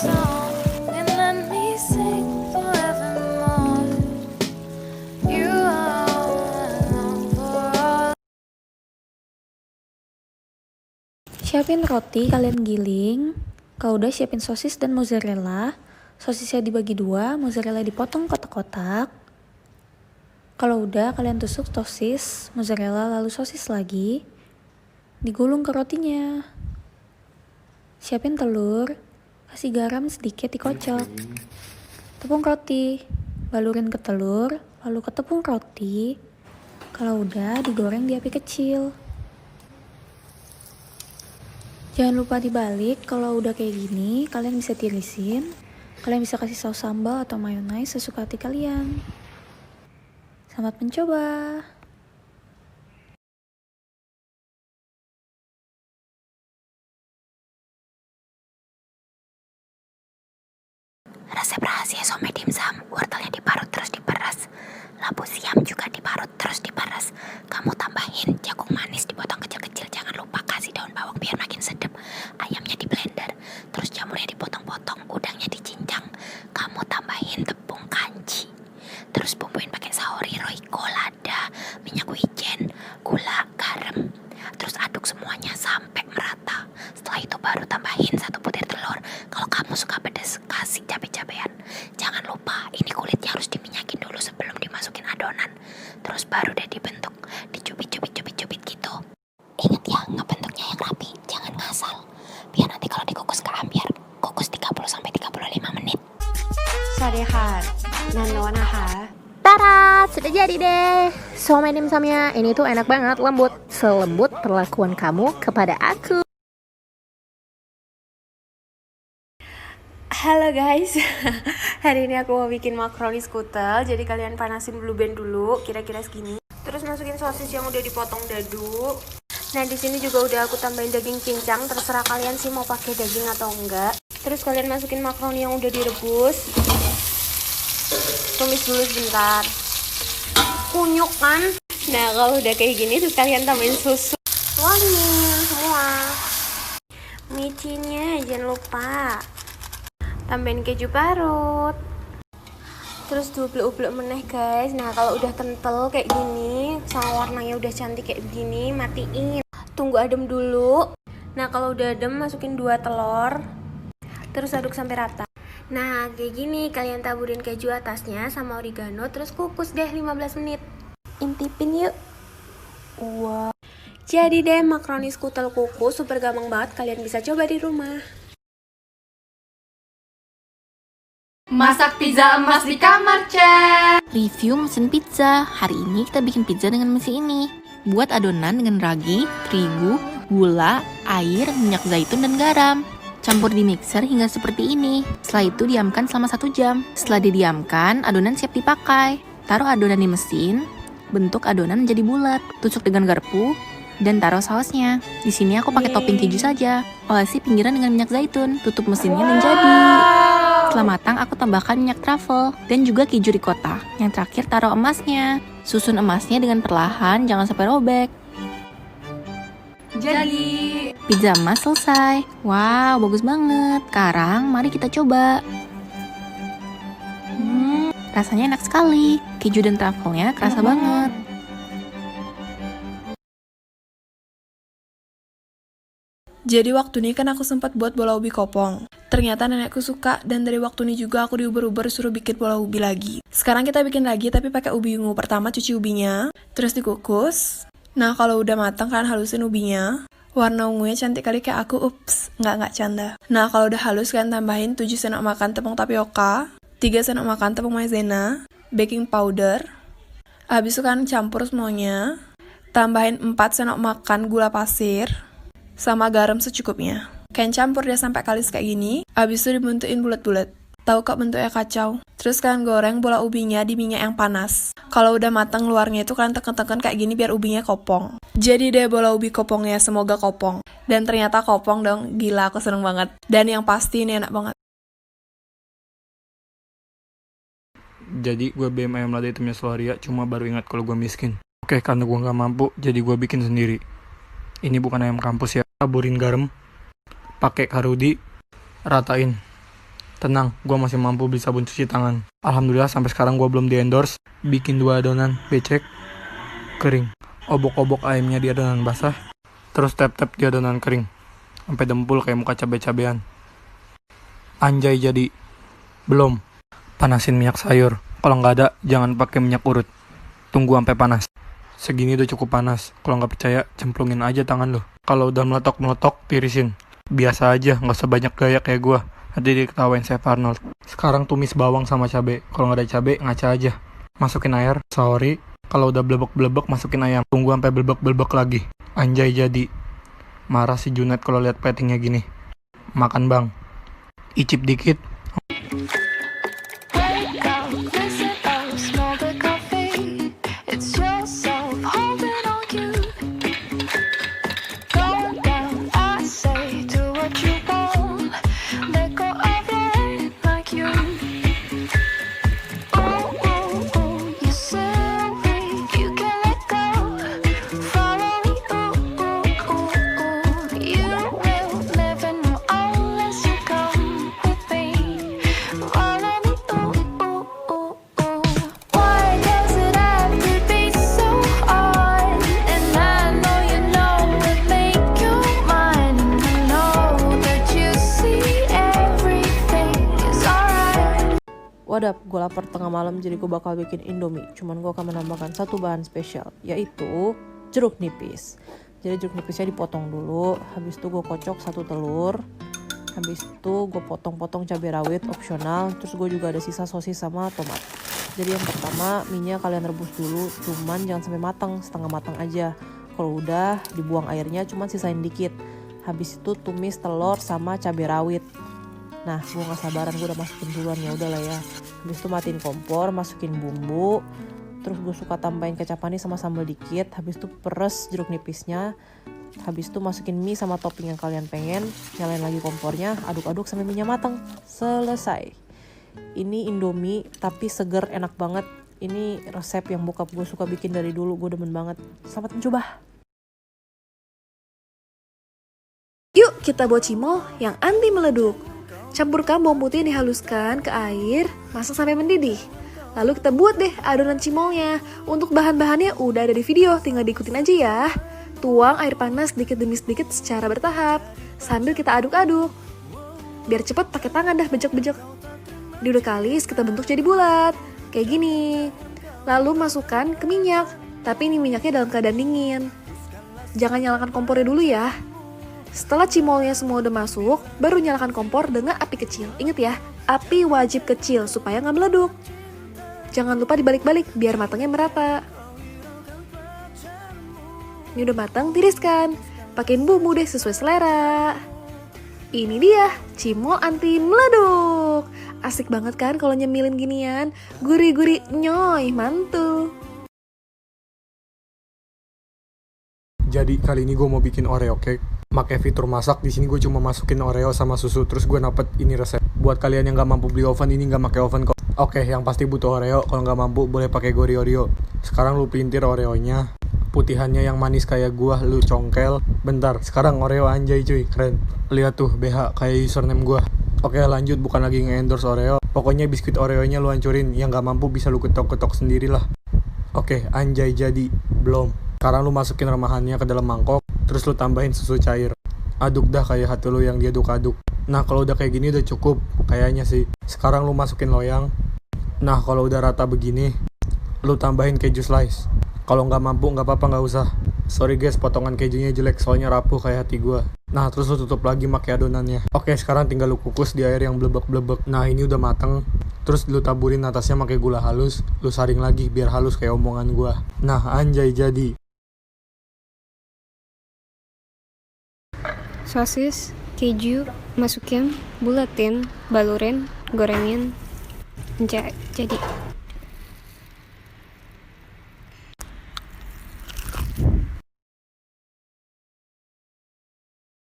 song and let me sing forevermore. You are all for all. Siapin roti, kalian giling. Kalau udah siapin sosis dan mozzarella. Sosisnya dibagi dua, mozzarella dipotong kotak-kotak. Kalau udah, kalian tusuk sosis, mozzarella, lalu sosis lagi. Digulung ke rotinya. Siapin telur, kasih garam sedikit dikocok. Tepung roti, balurin ke telur, lalu ke tepung roti. Kalau udah, digoreng di api kecil. Jangan lupa dibalik, kalau udah kayak gini, kalian bisa tirisin. Kalian bisa kasih saus sambal atau mayonnaise sesuka hati kalian. Selamat mencoba. Resep rahasia somai dimsum, wortelnya diparut terus diperas. Labu siam juga diparut terus diperas. Kamu tambahin jagung manis dipotong kecil-kecil. Jangan lupa kasih daun bawang biar makin sedap. Ayamnya di blender, terus jamurnya dipotong-potong, udangnya dicincang. Kamu tambahin tepung kanji. Terus bumbuin pakai saori, roiko, lada, minyak wijen, gula, garam. Terus aduk semuanya sampai merata. Setelah itu baru tambahin 1 butir telur. Kalau kamu suka pedas, kasih cabai-cabean. Jangan lupa, ini kulitnya harus diminyakin dulu sebelum dimasukin adonan. Terus baru deh dibentuk, dicubit-cubit gitu. Ingat ya, ngebentuknya yang rapi, jangan ngasal. Biar nanti kalau dikukus ke ambiar, kukus 30-35 menit. สวัสดีค่ะนันโนตนะคะ Tara, sudah jadi deh. Somai dimsumnya ini tuh enak banget, lembut. Selembut perlakuan kamu kepada aku. Halo guys, hari ini aku mau bikin makaroni skutel. Jadi kalian panasin blue band dulu, kira-kira segini. Terus masukin sosis yang udah dipotong dadu. Nah di sini juga udah aku tambahin daging cincang. Terserah kalian sih mau pakai daging atau enggak. Terus kalian masukin makaroni yang udah direbus. Tumis dulu sebentar. Kunyuk kan? Nah kalau udah kayak gini terus kalian tambahin susu. Tuangin semua. Micinnya jangan lupa. Tambahin keju parut. Terus diublek-ublek meneh guys. Nah kalau udah kental kayak gini, sama warnanya udah cantik kayak begini, matiin. Tunggu adem dulu. Nah kalau udah adem masukin 2 telur. Terus aduk sampai rata. Nah kayak gini, kalian taburin keju atasnya sama oregano. Terus kukus deh 15 menit. Intipin yuk. Wow. Jadi deh makaroni skutel kukus, super gampang banget. Kalian bisa coba di rumah. Masak pizza emas di kamar, Cek. Review mesin pizza. Hari ini kita bikin pizza dengan mesin ini. Buat adonan dengan ragi, terigu, gula, air, minyak zaitun, dan garam. Campur di mixer hingga seperti ini. Setelah itu diamkan selama 1 jam. Setelah didiamkan, adonan siap dipakai. Taruh adonan di mesin, bentuk adonan menjadi bulat. Tusuk dengan garpu, dan taruh sausnya. Di sini aku pakai topping keju saja. Olesi pinggiran dengan minyak zaitun. Tutup mesinnya dan jadi. Setelah matang, aku tambahkan minyak truffle dan juga keju ricotta. Yang terakhir taruh emasnya. Susun emasnya dengan perlahan, jangan sampai robek. Jadi Pizza emas selesai. Wow, bagus banget. Sekarang mari kita coba. Rasanya enak sekali. Keju dan truffle-nya kerasa banget. Jadi waktu ini kan aku sempat buat bola ubi kopong. Ternyata nenekku suka, dan dari waktu ini juga aku diuber-uber suruh bikin bola ubi lagi. Sekarang kita bikin lagi tapi pakai ubi ungu. Pertama cuci ubinya, terus dikukus. Nah kalau udah matang kalian halusin ubinya. Warna ungunya cantik kali kayak aku, ups, nggak canda. Nah kalau udah halus kalian tambahin 7 sendok makan tepung tapioka, 3 sendok makan tepung maizena, baking powder. Habis itu kalian campur semuanya. Tambahin 4 sendok makan gula pasir, sama garam secukupnya. Kalian campur dia sampai kalis kayak gini. Habis itu dibentukin bulat-bulat. Tahu kok bentuknya kacau. Terus kalian goreng bola ubinya di minyak yang panas. Kalau udah matang luarnya itu kalian tekan-tekan kayak gini biar ubinya kopong. Jadi deh bola ubi kopongnya, semoga kopong. Dan ternyata kopong dong, gila aku seneng banget. Dan yang pasti ini enak banget. Jadi gue BM ayam lada hitamnya Solaria, cuma baru ingat kalau gue miskin. Oke, karena gue gak mampu, jadi gue bikin sendiri. Ini bukan ayam kampus ya. Taburin garam, pakai karudi, ratain. Tenang, gue masih mampu beli sabun cuci tangan. Alhamdulillah sampai sekarang gue belum di-endorse. Bikin 2 adonan, becek, kering. Obok-obok ayamnya di adonan basah. Terus tap-tap di adonan kering. Sampai dempul kayak muka cabe-cabean. Anjay jadi. Belum. Panasin minyak sayur. Kalau nggak ada, jangan pakai minyak urut. Tunggu sampai panas. Segini udah cukup panas. Kalau nggak percaya, cemplungin aja tangan lo. Kalau udah meletok-meletok, tirisin. Biasa aja, nggak usah banyak gaya kayak gue. Nanti diketawain Chef Arnold. Sekarang tumis bawang sama cabe. Kalau nggak ada cabe, ngaca aja. Masukin air, sorry. Kalau udah blebek-blebek, masukin ayam. Tunggu sampai blebek-blebek lagi. Anjay jadi. Marah si Junet kalau lihat platingnya gini. Makan bang. Icip dikit. Wake up, listen up, smell the coffee. It's yourself holding on you. Go down, I say, do what you want. Let go of it like you. Ooh, ooh, ooh, you're so weak, you can't let go. Follow me, ooh, ooh, ooh, ooh. You will never know unless you come with me. Follow me, ooh, ooh, ooh, ooh. Why does it have to be so hard? And I know it make you mine. And I know that you see everything is alright. Wadap, gue lapar tengah malam jadi gue bakal bikin Indomie. Cuman gue akan menambahkan satu bahan spesial, yaitu jeruk nipis. Jadi jeruk nipisnya dipotong dulu, habis itu gue kocok 1 telur. Habis itu gue potong-potong cabai rawit opsional. Terus gue juga ada sisa sosis sama tomat. Jadi yang pertama minyak kalian rebus dulu, cuman jangan sampai matang, setengah matang aja. Kalau udah dibuang airnya, cuman sisain dikit. Habis itu tumis telur sama cabai rawit. Nah, gue gak sabaran, gue udah masukin duluan, ya udahlah ya. Habis itu matiin kompor, masukin bumbu. Terus gue suka tambahin kecap manis sama sambal dikit. Habis itu peres jeruk nipisnya. Habis itu masukin mie sama topping yang kalian pengen. Nyalain lagi kompornya, aduk-aduk sampai minyak matang. Selesai. Ini Indomie tapi seger, enak banget. Ini resep yang bokap gue suka bikin dari dulu, gue demen banget. Selamat mencoba. Yuk kita buat cimol yang anti meleduk. Campurkan bawang putih yang dihaluskan ke air, masak sampai mendidih. Lalu kita buat deh adonan cimolnya. Untuk bahan-bahannya udah ada di video, tinggal diikutin aja ya. Tuang air panas sedikit demi sedikit secara bertahap, sambil kita aduk-aduk. Biar cepet pakai tangan dah bejek-bejek. Diudah-kalis kita bentuk jadi bulat, kayak gini. Lalu masukkan ke minyak, tapi ini minyaknya dalam keadaan dingin. Jangan nyalakan kompornya dulu ya. Setelah cimolnya semua udah masuk, baru nyalakan kompor dengan api kecil. Ingat ya, api wajib kecil supaya nggak meleduk. Jangan lupa dibalik-balik biar matangnya merata. Ini udah matang, tiriskan. Pakein bumbu deh sesuai selera. Ini dia, cimol anti meleduk. Asik banget kan kalau nyemilin ginian. Gurih-gurih, nyoy, mantul. Jadi kali ini gue mau bikin Oreo cake. Pakai fitur masak. Di sini gue cuma masukin Oreo sama susu, terus gue dapet ini resep. Buat kalian yang nggak mampu beli oven, ini nggak pakai oven kok. Oke, yang pasti butuh Oreo. Kalau nggak mampu boleh pakai Oreo. Sekarang lu pelintir Oreonya. Putihannya yang manis kayak gua, lu congkel. Bentar, sekarang Oreo anjay cuy, keren. Lihat tuh BH kayak username gua. Oke lanjut, bukan lagi nge-endorse Oreo. Pokoknya biskuit Oreonya lu hancurin. Yang nggak mampu bisa lu ketok-ketok sendirilah. Oke, anjay jadi. Belum. Sekarang lu masukin remahannya ke dalam mangkok. Terus lu tambahin susu cair. Aduk dah kayak hati lu yang diaduk-aduk. Nah kalau udah kayak gini udah cukup, kayaknya sih. Sekarang lu masukin loyang. Nah kalau udah rata begini, lu tambahin keju slice. Kalau nggak mampu nggak apa-apa, nggak usah. Sorry guys, potongan kejunya jelek soalnya rapuh kayak hati gua. Nah terus lu tutup lagi pakai adonannya. Oke sekarang tinggal lu kukus di air yang blebek-blebek. Nah ini udah mateng. Terus lu taburin atasnya pakai gula halus. Lu saring lagi biar halus kayak omongan gua. Nah anjay jadi. Sosis, keju, masukin, bulatin, balurin, gorengin, jadi.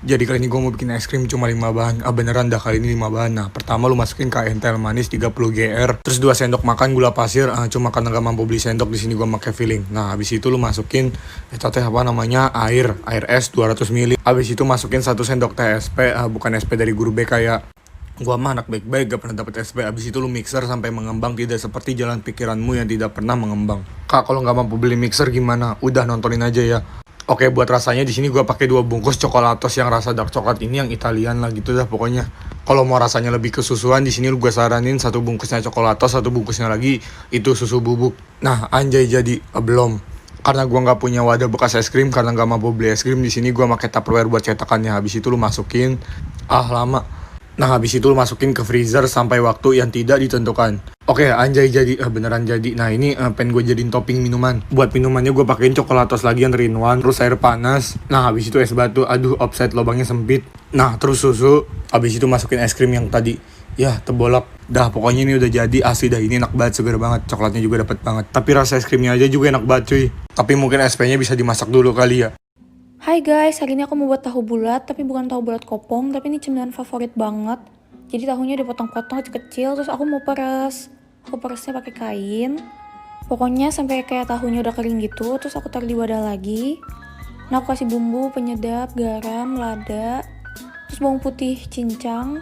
Jadi kali ini gue mau bikin es krim cuma 5 bahan. Beneran dah kali ini 5 bahan. Nah pertama lu masukin KNTL manis 30 GR. Terus 2 sendok makan gula pasir. Cuma karena gak mampu beli sendok di sini gue pakai filling. Nah habis itu lu masukin air es 200 ml. Habis itu masukin 1 sendok teh SP, bukan SP dari guru B kayak Gua mah anak baik-baik, gak pernah dapet SP. Abis itu lu mixer sampai mengembang, tidak seperti jalan pikiranmu yang tidak pernah mengembang. Kak, kalau nggak mampu beli mixer gimana? Udah nontonin aja ya. Oke, buat rasanya di sini gua pakai 2 bungkus coklatos yang rasa dark coklat ini, yang Italian lah gitu dah pokoknya. Kalau mau rasanya lebih kesusuan di sini gua saranin 1 bungkusnya coklatos, 1 bungkusnya lagi itu susu bubuk. Nah, anjay jadi belum. Karena gua nggak punya wadah bekas es krim, karena nggak mampu beli es krim di sini gua pakai Tupperware buat cetakannya. Habis itu lu masukin, lama. Nah, habis itu lu masukin ke freezer sampai waktu yang tidak ditentukan. Oke, anjay jadi, beneran jadi. Nah, ini pengen gue jadiin topping minuman. Buat minumannya gue pakein coklatos lagi yang 3-in-1, terus air panas. Nah, habis itu es batu. Aduh, offset lubangnya sempit. Nah, terus susu. Habis itu masukin es krim yang tadi. Ya, tebolak. Dah, pokoknya ini udah jadi. Asli dah, ini enak banget, segar banget. Coklatnya juga dapet banget. Tapi rasa es krimnya aja juga enak banget cuy. Tapi mungkin SP-nya bisa dimasak dulu kali ya. Hai guys, hari ini aku mau buat tahu bulat, tapi bukan tahu bulat kopong, tapi ini cemilan favorit banget. Jadi tahunya dipotong-potong kecil-kecil, terus aku mau peres. Aku peresnya pakai kain. Pokoknya sampai kayak tahunya udah kering gitu, terus aku taruh di wadah lagi. Nah, aku kasih bumbu, penyedap, garam, lada, terus bawang putih cincang.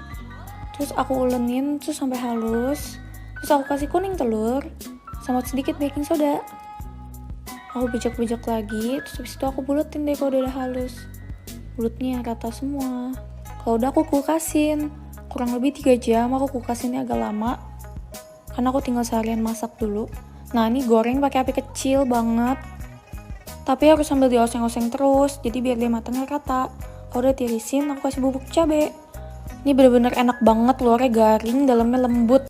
Terus aku ulenin terus sampai halus. Terus aku kasih kuning telur sama sedikit baking soda. Aku bejek-bejek lagi, terus habis itu aku buletin deh kalau udah halus. Bulutnya rata semua. Kalau udah aku kulkasin. Kurang lebih 3 jam aku kulkasinnya agak lama. Karena aku tinggal seharian masak dulu. Nah, ini goreng pakai api kecil banget. Tapi harus sambil dioseng-oseng terus, jadi biar dia matangnya rata. Kalau udah tirisin, aku kasih bubuk cabe. Ini bener-bener enak banget, luarnya garing, dalamnya lembut.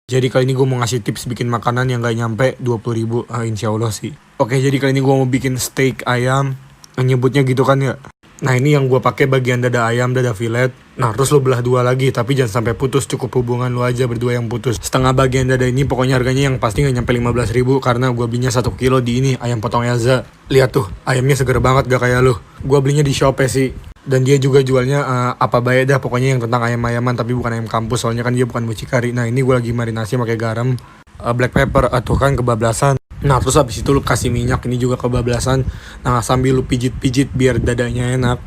Jadi kali ini gue mau ngasih tips bikin makanan yang gak nyampe 20.000, insya Allah sih. Oke, jadi kali ini gue mau bikin steak ayam, nyebutnya gitu kan ya. Nah, ini yang gue pakai bagian dada ayam, dada filet. Nah, terus lo belah 2 lagi, tapi jangan sampai putus, cukup hubungan lo aja berdua yang putus. Setengah bagian dada ini pokoknya harganya yang pasti gak nyampe 15.000, karena gue belinya 1 kilo di ini, ayam potong Elza. Lihat tuh, ayamnya seger banget gak kayak lo. Gue belinya di Shopee sih. Dan dia juga jualnya apa baik dah, pokoknya yang tentang ayam-ayaman, tapi bukan ayam kampus, soalnya kan dia bukan mucikari. Nah, ini gue lagi marinasi pakai garam, black pepper, tuh kan kebablasan. Nah, terus habis itu lu kasih minyak, ini juga kebablasan. Nah, sambil lu pijit-pijit biar dadanya enak.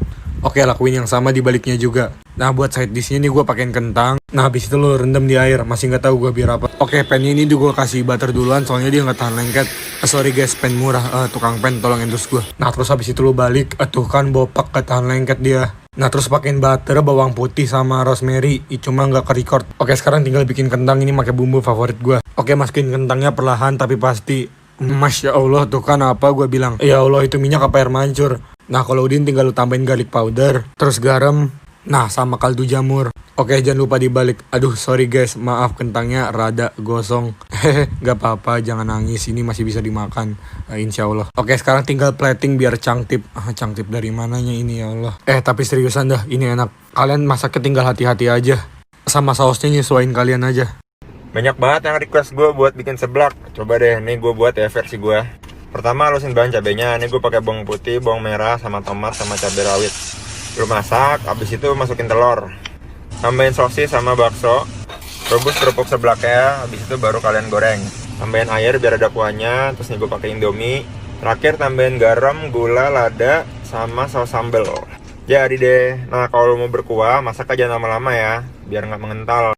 Oke, lakuin yang sama di baliknya juga. Nah, buat side dishnya nih gue pakein kentang. Nah, habis itu lu rendam di air, masih nggak tahu gue biar apa. Oke, pan ini gue kasih butter duluan, soalnya dia nggak tahan lengket. Sorry guys, pan murah, tukang pan tolong endorse gue. Nah, terus habis itu lu balik, tuh kan bopak nggak tahan lengket dia. Nah, terus pakein butter, bawang putih sama rosemary, cuma nggak ke-record. Oke, sekarang tinggal bikin kentang ini pakai bumbu favorit gue. Oke, masukin kentangnya perlahan tapi pasti. Masya Allah, tuh kan apa gue bilang. Ya Allah, itu minyak apa air mancur. Nah, kalau udin tinggal lu tambahin garlic powder, terus garam, nah sama kaldu jamur. Oke, jangan lupa dibalik. Aduh, sorry guys, maaf kentangnya rada gosong. Hehe, gak apa-apa, jangan nangis, ini masih bisa dimakan, insya Allah. Oke, sekarang tinggal plating biar cangtip. Cangtip dari mananya ini ya Allah. Tapi seriusan dah, ini enak. Kalian masaknya tinggal hati-hati aja. Sama sausnya nyesuaiin kalian aja. Banyak banget yang request gue buat bikin seblak. Coba deh, nih gue buat ya versi gue. Pertama halusin bahan cabenya. Ini gue pakai bawang putih, bawang merah, sama tomat, sama cabai rawit. Lu masak, habis itu masukin telur. Tambahin sosis sama bakso. Rebus kerupuk seblaknya, habis itu baru kalian goreng. Tambahin air biar ada kuahnya. Terus nih gue pakai indomie. Terakhir tambahin garam, gula, lada, sama saus sambal. Jadi deh. Nah, kalau mau berkuah, masak aja lama-lama ya, biar nggak mengental.